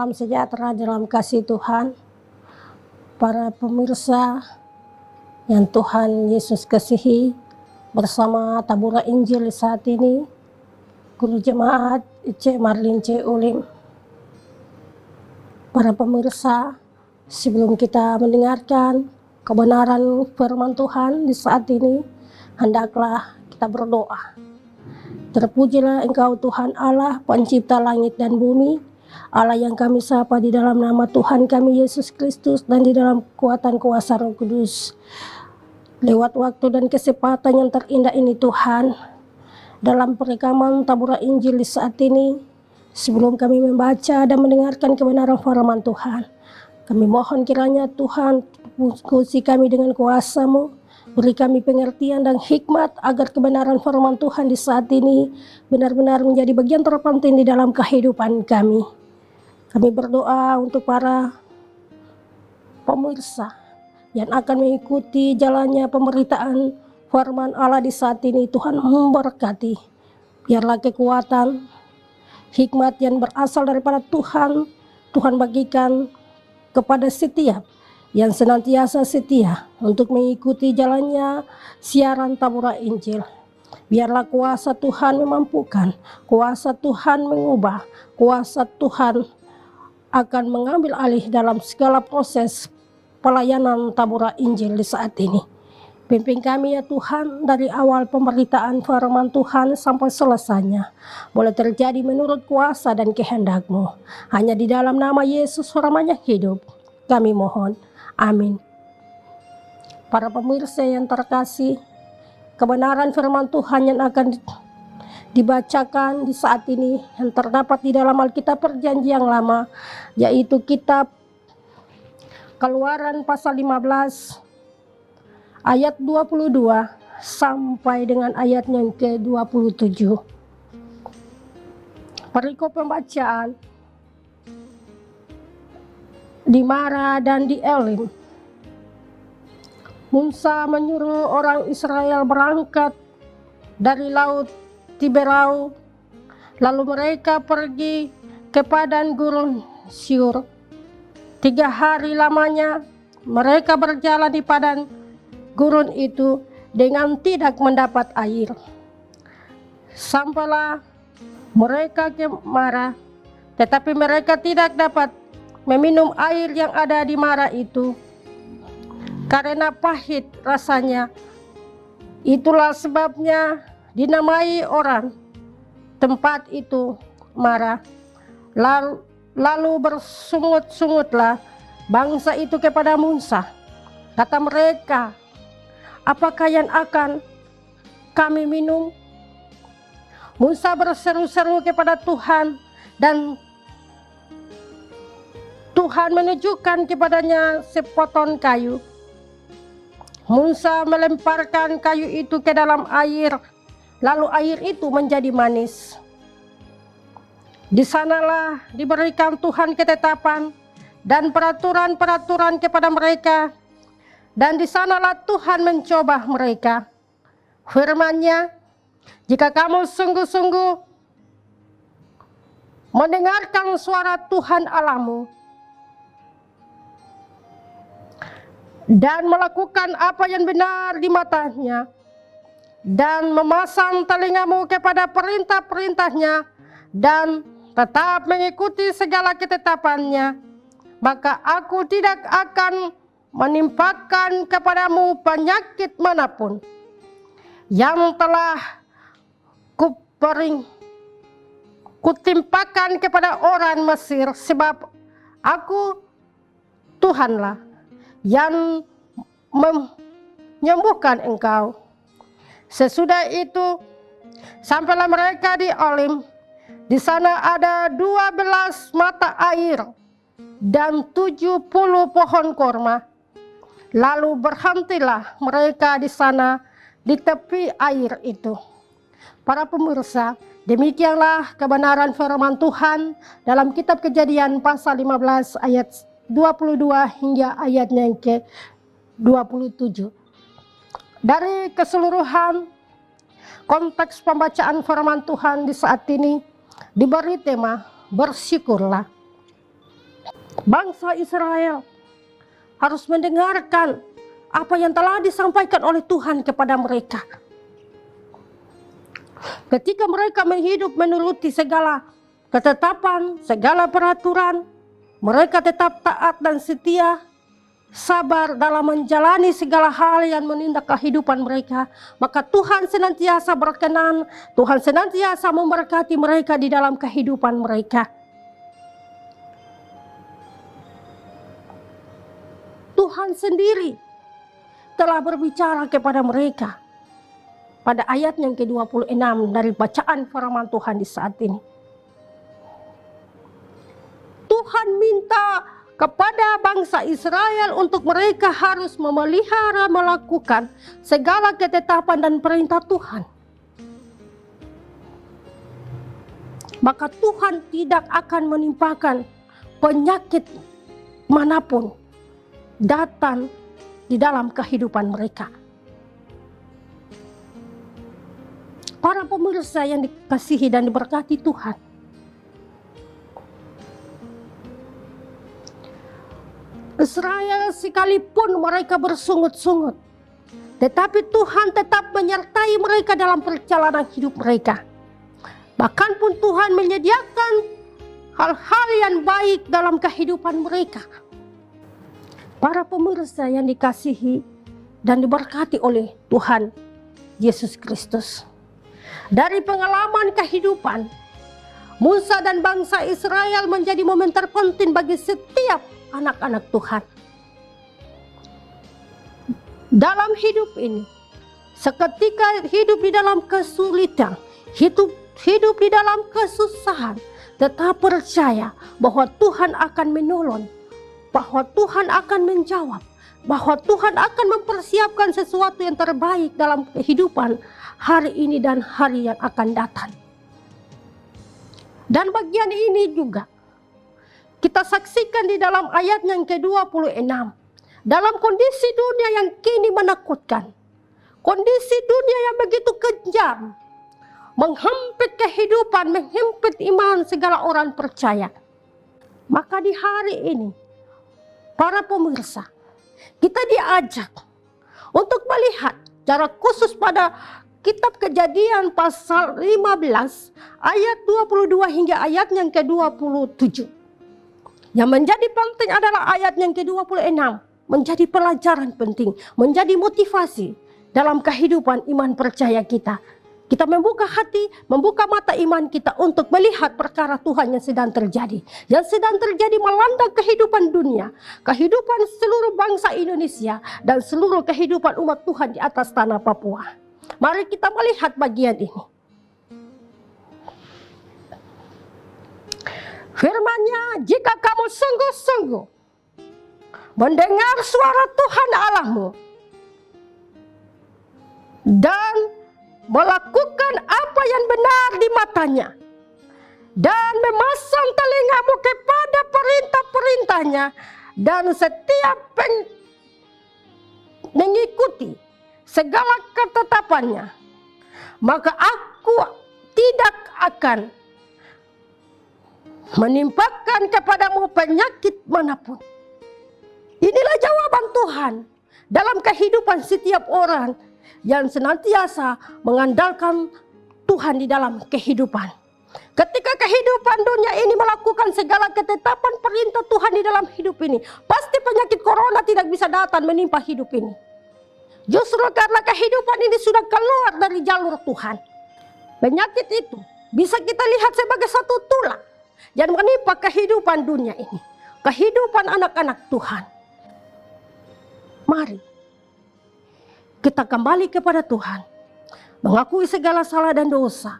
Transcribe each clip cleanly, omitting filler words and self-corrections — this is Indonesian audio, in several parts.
Salam sejahtera dalam kasih Tuhan, para pemirsa yang Tuhan Yesus kasihi, bersama Tabura Injil saat ini, Guru Jemaat C. Marlin C. Ulim. Para pemirsa, sebelum kita mendengarkan kebenaran firman Tuhan di saat ini, hendaklah kita berdoa. Terpujilah Engkau Tuhan Allah, pencipta langit dan bumi, Allah yang kami sapa di dalam nama Tuhan kami Yesus Kristus dan di dalam kekuatan kuasa Roh Kudus. Lewat waktu dan kesempatan yang terindah ini Tuhan, dalam perekaman Tabura Injil di saat ini, sebelum kami membaca dan mendengarkan kebenaran firman Tuhan, kami mohon kiranya Tuhan uji kami dengan kuasa-Mu, beri kami pengertian dan hikmat agar kebenaran firman Tuhan di saat ini benar-benar menjadi bagian terpenting di dalam kehidupan kami. Kami berdoa untuk para pemirsa yang akan mengikuti jalannya pemberitaan firman Allah di saat ini. Tuhan memberkati. Biarlah kekuatan, hikmat yang berasal daripada Tuhan, Tuhan bagikan kepada setiap yang senantiasa setia untuk mengikuti jalannya siaran Tabura Injil. Biarlah kuasa Tuhan memampukan, kuasa Tuhan mengubah, kuasa Tuhan akan mengambil alih dalam segala proses pelayanan Tabura Injil di saat ini. Pimpin kami ya Tuhan dari awal pemberitaan firman Tuhan sampai selesainya. Boleh terjadi menurut kuasa dan kehendak-Mu. Hanya di dalam nama Yesus firman yang hidup kami mohon. Amin. Para pemirsa yang terkasih, kebenaran firman Tuhan yang akan dibacakan di saat ini yang terdapat di dalam Alkitab Perjanjian Lama, yaitu kitab Keluaran pasal 15 ayat 22 sampai dengan ayatnya yang ke-27. Perikop pembacaan di Mara dan di Elim. Musa menyuruh orang Israel berangkat dari laut Tiberau, lalu mereka pergi ke padang gurun Syur. 3 hari lamanya mereka berjalan di padang gurun itu dengan tidak mendapat air. Sampailah mereka ke Mara, tetapi mereka tidak dapat meminum air yang ada di Mara itu, karena pahit rasanya. Itulah sebabnya dinamai orang tempat itu Mara. Lalu bersungut-sungutlah bangsa itu kepada Musa. Kata mereka, apakah yang akan kami minum? Musa berseru-seru kepada Tuhan, dan Tuhan menunjukkan kepadanya sepotong kayu. Musa melemparkan kayu itu ke dalam air, lalu air itu menjadi manis. Di sanalah diberikan Tuhan ketetapan dan peraturan-peraturan kepada mereka, dan di sanalah Tuhan mencoba mereka. Firman-Nya, jika kamu sungguh-sungguh mendengarkan suara Tuhan Allahmu dan melakukan apa yang benar di matanya, dan memasang telingamu kepada perintah-perintahnya, dan tetap mengikuti segala ketetapannya, maka aku tidak akan menimpakan kepadamu penyakit manapun yang telah kutimpakan kepada orang Mesir, sebab aku Tuhanlah yang menyembuhkan engkau. Sesudah itu sampailah mereka di Elim. Di sana ada 12 mata air dan 70 pohon korma. Lalu berhentilah mereka di sana di tepi air itu. Para pemirsa, demikianlah kebenaran firman Tuhan dalam kitab Kejadian pasal 15 ayat 22 hingga ayatnya yang ke-27. Dari keseluruhan konteks pembacaan firman Tuhan di saat ini diberi tema bersyukurlah. Bangsa Israel harus mendengarkan apa yang telah disampaikan oleh Tuhan kepada mereka. Ketika mereka hidup menuruti segala ketetapan, segala peraturan, mereka tetap taat dan setia, sabar dalam menjalani segala hal yang menindak kehidupan mereka, maka Tuhan senantiasa berkenan, Tuhan senantiasa memberkati mereka di dalam kehidupan mereka. Tuhan sendiri telah berbicara kepada mereka pada ayat yang ke-26 dari bacaan firman Tuhan di saat ini. Tuhan minta kepada bangsa Israel untuk mereka harus memelihara, melakukan segala ketetapan dan perintah Tuhan. Maka Tuhan tidak akan menimpakan penyakit manapun datang di dalam kehidupan mereka. Para pemirsa yang dikasihi dan diberkati Tuhan, Israel sekalipun mereka bersungut-sungut, tetapi Tuhan tetap menyertai mereka dalam perjalanan hidup mereka. Bahkan pun Tuhan menyediakan hal-hal yang baik dalam kehidupan mereka. Para pemirsa yang dikasihi dan diberkati oleh Tuhan Yesus Kristus, dari pengalaman kehidupan, Musa dan bangsa Israel menjadi momen terpenting bagi setiap anak-anak Tuhan. Dalam hidup ini, seketika hidup di dalam kesulitan, hidup di dalam kesusahan, tetap percaya bahwa Tuhan akan menolong, bahwa Tuhan akan menjawab, bahwa Tuhan akan mempersiapkan sesuatu yang terbaik dalam kehidupan hari ini dan hari yang akan datang. Dan bagian ini juga kita saksikan di dalam ayat yang ke-26. Dalam kondisi dunia yang kini menakutkan, kondisi dunia yang begitu kejam, menghempit kehidupan, menghempit iman segala orang percaya. Maka di hari ini, para pemirsa, kita diajak untuk melihat secara khusus pada kitab Kejadian pasal 15 ayat 22 hingga ayat yang ke-27. Yang menjadi penting adalah ayat yang ke-26, menjadi pelajaran penting, menjadi motivasi dalam kehidupan iman percaya kita. Kita membuka hati, membuka mata iman kita untuk melihat perkara Tuhan yang sedang terjadi. Yang sedang terjadi melanda kehidupan dunia, kehidupan seluruh bangsa Indonesia, dan seluruh kehidupan umat Tuhan di atas tanah Papua. Mari kita melihat bagian ini. Firman-Nya, jika kamu sungguh-sungguh mendengar suara Tuhan Allahmu dan melakukan apa yang benar di matanya, dan memasang telingamu kepada perintah-perintahnya, dan setiap mengikuti segala ketetapannya, maka aku tidak akan menimpakan kepadamu penyakit manapun. Inilah jawaban Tuhan dalam kehidupan setiap orang yang senantiasa mengandalkan Tuhan di dalam kehidupan. Ketika kehidupan dunia ini melakukan segala ketetapan perintah Tuhan di dalam hidup ini, pasti penyakit corona tidak bisa datang menimpa hidup ini. Justru karena kehidupan ini sudah keluar dari jalur Tuhan. Penyakit itu bisa kita lihat sebagai satu tulah yang menimpa kehidupan dunia ini, kehidupan anak-anak Tuhan. Mari kita kembali kepada Tuhan, mengakui segala salah dan dosa,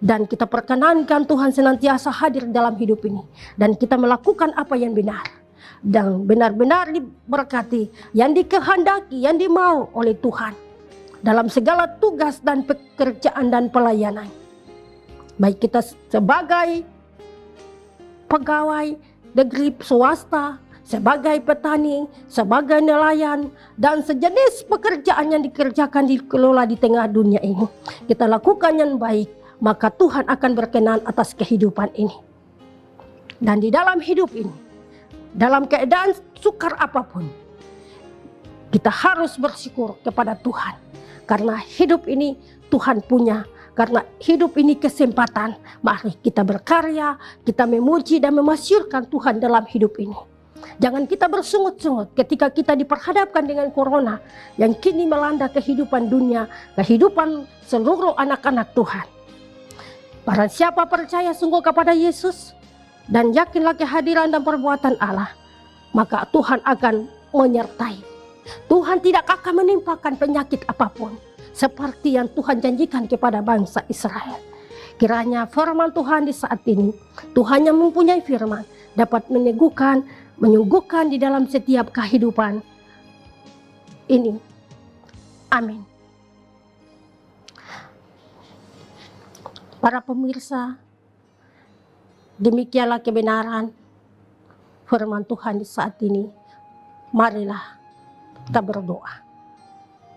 dan kita perkenankan Tuhan senantiasa hadir dalam hidup ini, dan kita melakukan apa yang benar dan benar-benar diberkati, yang dikehendaki, yang dimau oleh Tuhan dalam segala tugas dan pekerjaan dan pelayanan. Baik kita sebagai pegawai negeri swasta, sebagai petani, sebagai nelayan, dan sejenis pekerjaan yang dikerjakan dikelola di tengah dunia ini, kita lakukan yang baik, maka Tuhan akan berkenan atas kehidupan ini. Dan di dalam hidup ini, dalam keadaan sukar apapun, kita harus bersyukur kepada Tuhan. Karena hidup ini Tuhan punya, karena hidup ini kesempatan. Mari kita berkarya, kita memuji dan memasyurkan Tuhan dalam hidup ini. Jangan kita bersungut-sungut ketika kita diperhadapkan dengan corona yang kini melanda kehidupan dunia, kehidupan seluruh anak-anak Tuhan. Barang siapa percaya sungguh kepada Yesus dan yakinlah kehadiran dan perbuatan Allah, maka Tuhan akan menyertai. Tuhan tidak akan menimpakan penyakit apapun seperti yang Tuhan janjikan kepada bangsa Israel. Kiranya firman Tuhan di saat ini, Tuhan yang mempunyai firman, dapat menyuguhkan di dalam setiap kehidupan ini. Amin. Para pemirsa, demikianlah kebenaran firman Tuhan di saat ini. Marilah kita berdoa.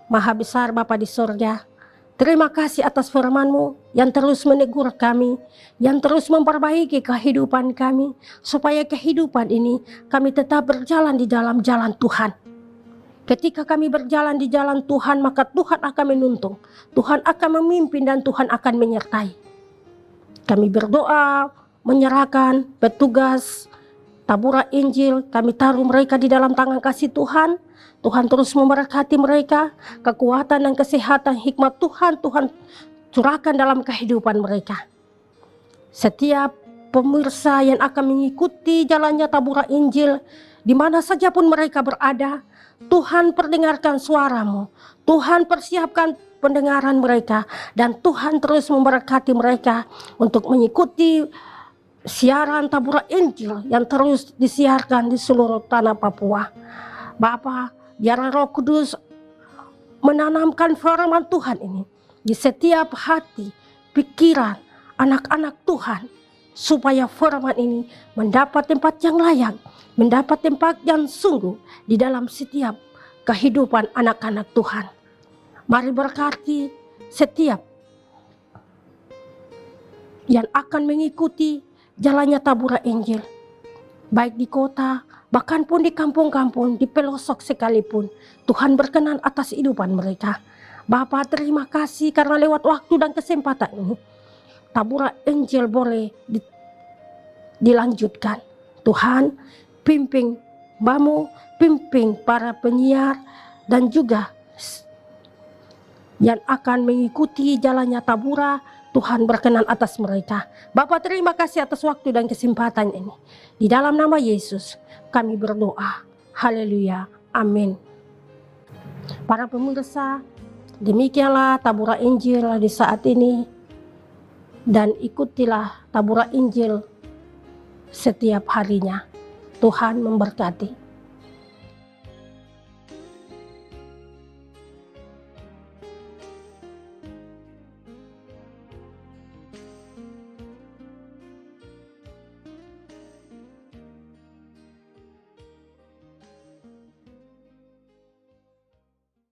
Maha besar Bapa di surga, terima kasih atas firman-Mu yang terus menegur kami, yang terus memperbaiki kehidupan kami, supaya kehidupan ini kami tetap berjalan di dalam jalan Tuhan. Ketika kami berjalan di jalan Tuhan, maka Tuhan akan menuntun, Tuhan akan memimpin, dan Tuhan akan menyertai. Kami berdoa, menyerahkan petugas Tabura Injil, kami taruh mereka di dalam tangan kasih Tuhan. Tuhan terus memberkati mereka, kekuatan dan kesehatan, hikmat Tuhan curahkan dalam kehidupan mereka. Setiap pemirsa yang akan mengikuti jalannya Tabura Injil, di mana saja pun mereka berada, Tuhan perdengarkan suara-Mu, Tuhan persiapkan pendengaran mereka, dan Tuhan terus memberkati mereka untuk mengikuti siaran Tabura Injil yang terus disiarkan di seluruh tanah Papua. Bapa, biarlah Roh Kudus menanamkan firman Tuhan ini di setiap hati, pikiran anak-anak Tuhan, supaya firman ini mendapat tempat yang layak, mendapat tempat yang sungguh di dalam setiap kehidupan anak-anak Tuhan. Mari berkati setiap yang akan mengikuti jalannya Tabura Injil, baik di kota, bahkan pun di kampung-kampung, di pelosok sekalipun. Tuhan berkenan atas kehidupan mereka. Bapa, terima kasih karena lewat waktu dan kesempatan ini, Tabura Injil boleh dilanjutkan. Tuhan, pimpin Bamu, pimpin para penyiar, dan juga yang akan mengikuti jalannya Tabura. Tuhan berkenan atas mereka. Bapa, terima kasih atas waktu dan kesempatan ini. Di dalam nama Yesus kami berdoa. Haleluya. Amin. Para pemirsa, demikianlah Tabura Injil di saat ini. Dan ikutilah Tabura Injil setiap harinya. Tuhan memberkati.